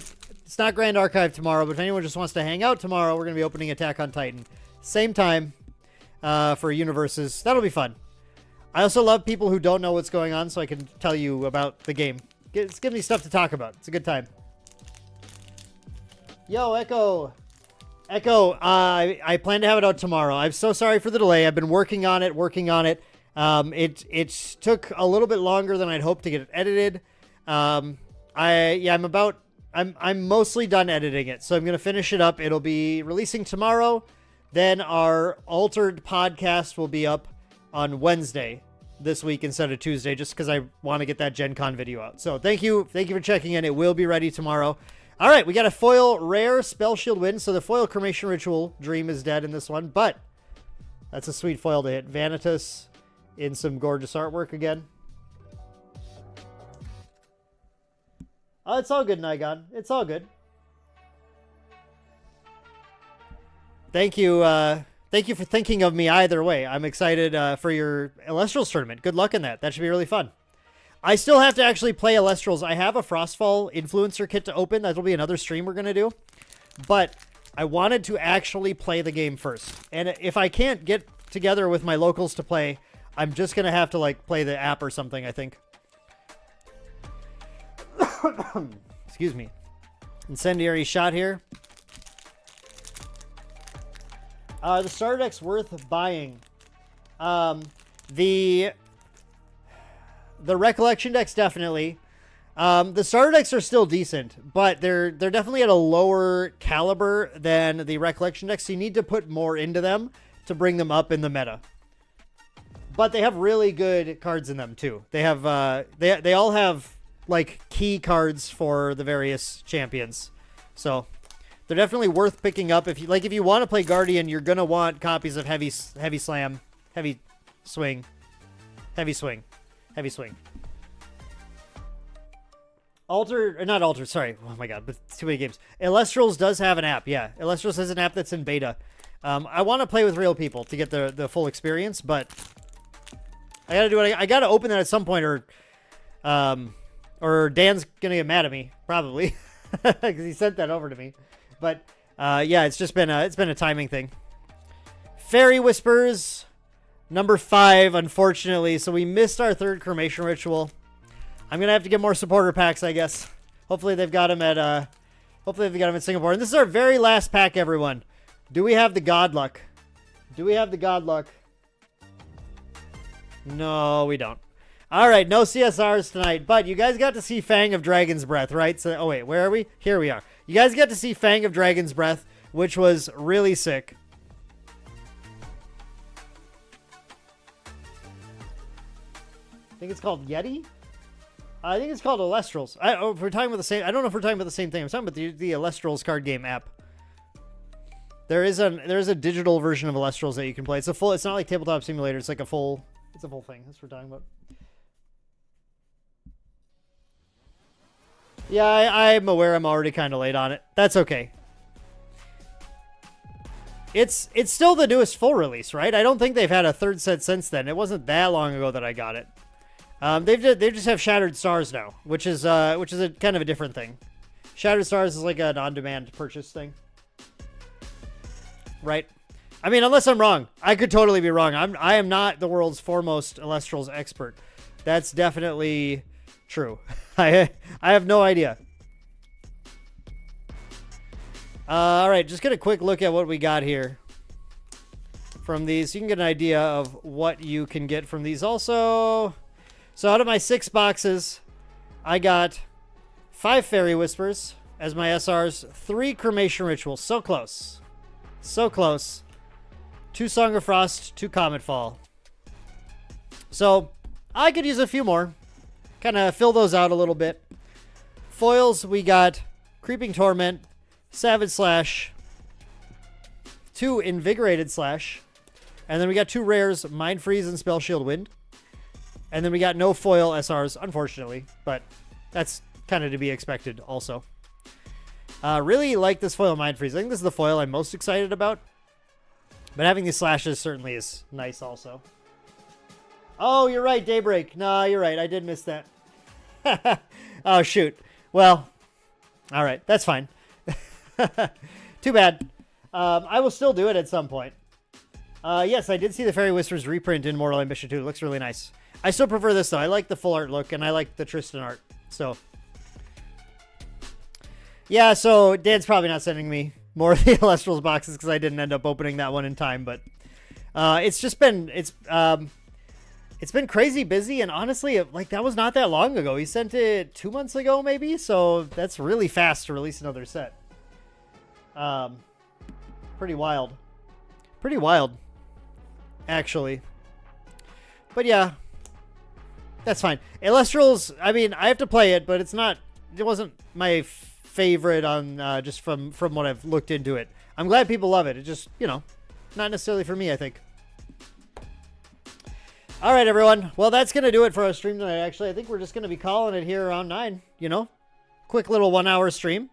[SPEAKER 1] it's not Grand Archive tomorrow, but if anyone just wants to hang out tomorrow, we're going to be opening Attack on Titan. Same time for Universes. That'll be fun. I also love people who don't know what's going on, so I can tell you about the game. It's giving me stuff to talk about. It's a good time. Yo, Echo. Echo, I plan to have it out tomorrow. I'm so sorry for the delay. I've been working on it. It took a little bit longer than I'd hoped to get it edited. I'm mostly done editing it, so I'm going to finish it up. It'll be releasing tomorrow. Then our altered podcast will be up on Wednesday this week instead of Tuesday, just because I want to get that Gen Con video out. So thank you for checking in. It will be ready tomorrow. All right, we got a foil rare Spell Shield win, so the foil Cremation Ritual Dream is dead in this one, but that's a sweet foil to hit. Vanitas in some gorgeous artwork again. Oh, it's all good, Nigon. It's all good. Thank you for thinking of me either way. I'm excited for your Elestrals tournament. Good luck in that. That should be really fun. I still have to actually play Elestrals. I have a Frostfall influencer kit to open. That'll be another stream we're going to do. But I wanted to actually play the game first. And if I can't get together with my locals to play, I'm just going to have to like play the app or something, I think. Excuse me. Incendiary shot here. Are the starter decks worth buying? The recollection decks definitely. The starter decks are still decent, but they're definitely at a lower caliber than the recollection decks. So you need to put more into them to bring them up in the meta. But they have really good cards in them too. They have they all have like key cards for the various champions. So they're definitely worth picking up. If you want to play Guardian, you're gonna want copies of Heavy Slam, Heavy Swing. Not Alter, sorry. Oh my god, but too many games. Illustrals does have an app, yeah. Illustrals has an app that's in beta. I want to play with real people to get the full experience, but I gotta do it. I gotta open that at some point, or Dan's gonna get mad at me, probably, because he sent that over to me. But yeah, it's been a timing thing. Fairy Whispers, number 5, unfortunately. So we missed our 3rd cremation ritual. I'm gonna have to get more supporter packs, I guess. Hopefully they've got them at Singapore. And this is our very last pack, everyone. Do we have the God Luck? No, we don't. All right, no CSRs tonight, but you guys got to see Fang of Dragon's Breath, right? So, oh wait, where are we? Here we are. You guys got to see Fang of Dragon's Breath, which was really sick. I think it's called Yeti. I think it's called Illustrals. I don't know if we're talking about the same thing. I'm talking about the Illustrals card game app. There's a digital version of Illustrals that you can play. It's not like Tabletop Simulator. It's like a full thing. That's what we're talking about. Yeah, I'm aware I'm already kind of late on it. That's okay. It's still the newest full release, right? I don't think they've had a 3rd set since then. It wasn't that long ago that I got it. They just have Shattered Stars now, which is a kind of a different thing. Shattered Stars is like an on-demand purchase thing, right? I mean, unless I'm wrong, I could totally be wrong. I am not the world's foremost Illustrals expert. That's definitely true. I have no idea. All right, just get a quick look at what we got here from these. You can get an idea of what you can get from these also. So out of my 6 boxes, I got 5 Fairy Whispers as my SRs, 3 Cremation Rituals. So close. So close. 2 Song of Frost, 2 Comet Fall. So I could use a few more. Kind of fill those out a little bit. Foils, we got Creeping Torment, Savage Slash, 2 Invigorated Slash, and then we got 2 rares, Mind Freeze and Spell Shield Wind. And then we got no foil SRs, unfortunately, but that's kind of to be expected also. Really like this foil Mind Freeze. I think this is the foil I'm most excited about. But having these slashes certainly is nice also. Oh, you're right, Daybreak. No, you're right. I did miss that. Oh, shoot. Well, all right. That's fine. Too bad. I will still do it at some point. Yes, I did see the Fairy Whispers reprint in Mortal Ambition 2. It looks really nice. I still prefer this, though. I like the full art look, and I like the Tristan art. So, yeah, so Dan's probably not sending me more of the Illustrals boxes because I didn't end up opening that one in time. But it's been crazy busy, and honestly, that was not that long ago. He sent it 2 months ago, maybe. So that's really fast to release another set. Pretty wild. Pretty wild, actually. But yeah, that's fine. Illustrals, I mean, I have to play it, but it wasn't my favorite on just from what I've looked into it. I'm glad people love it. It just, not necessarily for me, I think. All right, everyone. Well, that's going to do it for our stream tonight, actually. I think we're just going to be calling it here around 9, Quick little 1-hour stream.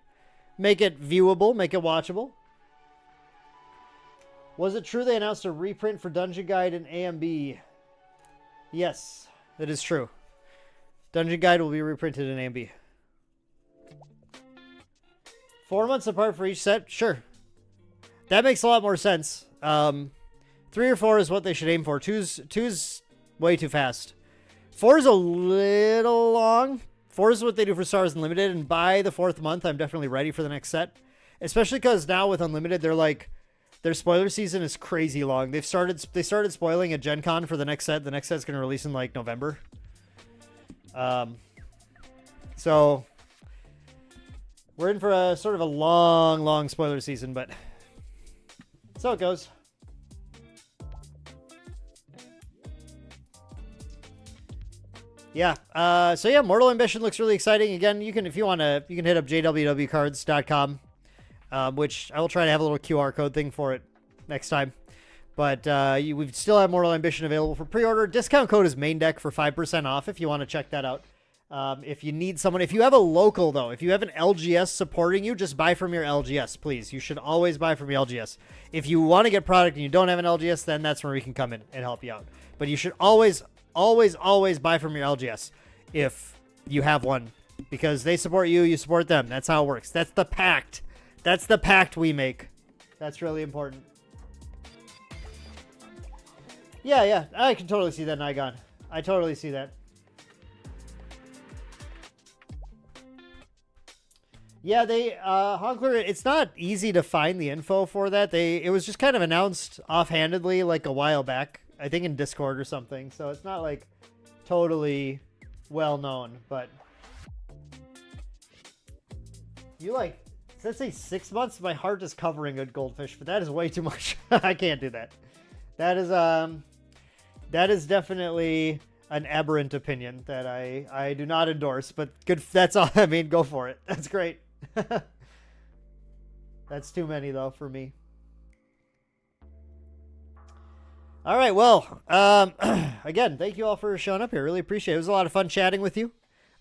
[SPEAKER 1] Make it viewable, make it watchable. Was it true they announced a reprint for Dungeon Guide and AMB? Yes, that is true. Dungeon Guide will be reprinted in AMB. 4 months apart for each set? Sure. That makes a lot more sense. 3 or 4 is what they should aim for. Two's way too fast. 4 is a little long. 4 is what they do for Stars Unlimited, and by the 4th month, I'm definitely ready for the next set. Especially because now with Unlimited, they're Their spoiler season is crazy long. They started spoiling at Gen Con for the next set. The next set's going to release in like November. So we're in for a sort of a long spoiler season, but that's how it goes. Yeah. So yeah, Mortal Ambition looks really exciting. Again, you can, if you want to, you can hit up jwwcards.com, which I will try to have a little QR code thing for it next time. But we still have Mortal Ambition available for pre-order. Discount code is main deck for 5% off if you want to check that out. If you need someone, if you have a local though, if you have an LGS supporting you, just buy from your LGS, please. You should always buy from your LGS. If you want to get product and you don't have an LGS, then that's where we can come in and help you out. But you should always buy from your LGS if you have one, because they support you, you support them. That's how it works. That's the pact. That's the pact we make. That's really important. Yeah, I can totally see that, Nigon. I totally see that. Yeah, they, Honkler, it's not easy to find the info for that. It was just kind of announced offhandedly like a while back, I think in Discord or something. So it's not like totally well known, but you like, let's say 6 months, my heart is covering a goldfish, but that is way too much. I can't do that. That is definitely an aberrant opinion that I do not endorse, but good. That's all. I mean, go for it. That's great. That's too many though for me. All right. Well, again, thank you all for showing up here. Really appreciate it. It was a lot of fun chatting with you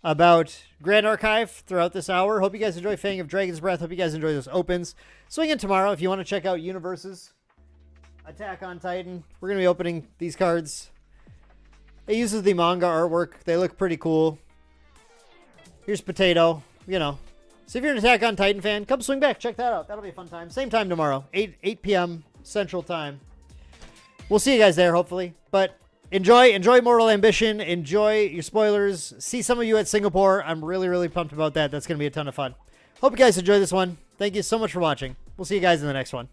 [SPEAKER 1] about Grand Archive throughout this hour. Hope you guys enjoy Fang of Dragon's Breath. Hope you guys enjoy those opens. Swing in tomorrow if you want to check out Universes. Attack on Titan. We're going to be opening these cards. It uses the manga artwork. They look pretty cool. Here's Potato. You know. So if you're an Attack on Titan fan, come swing back. Check that out. That'll be a fun time. Same time tomorrow. 8 p.m. Central Time. We'll see you guys there, hopefully. But enjoy Mortal Ambition. Enjoy your spoilers. See some of you at Singapore. I'm really pumped about that. That's going to be a ton of fun. Hope you guys enjoy this one. Thank you so much for watching. We'll see you guys in the next one.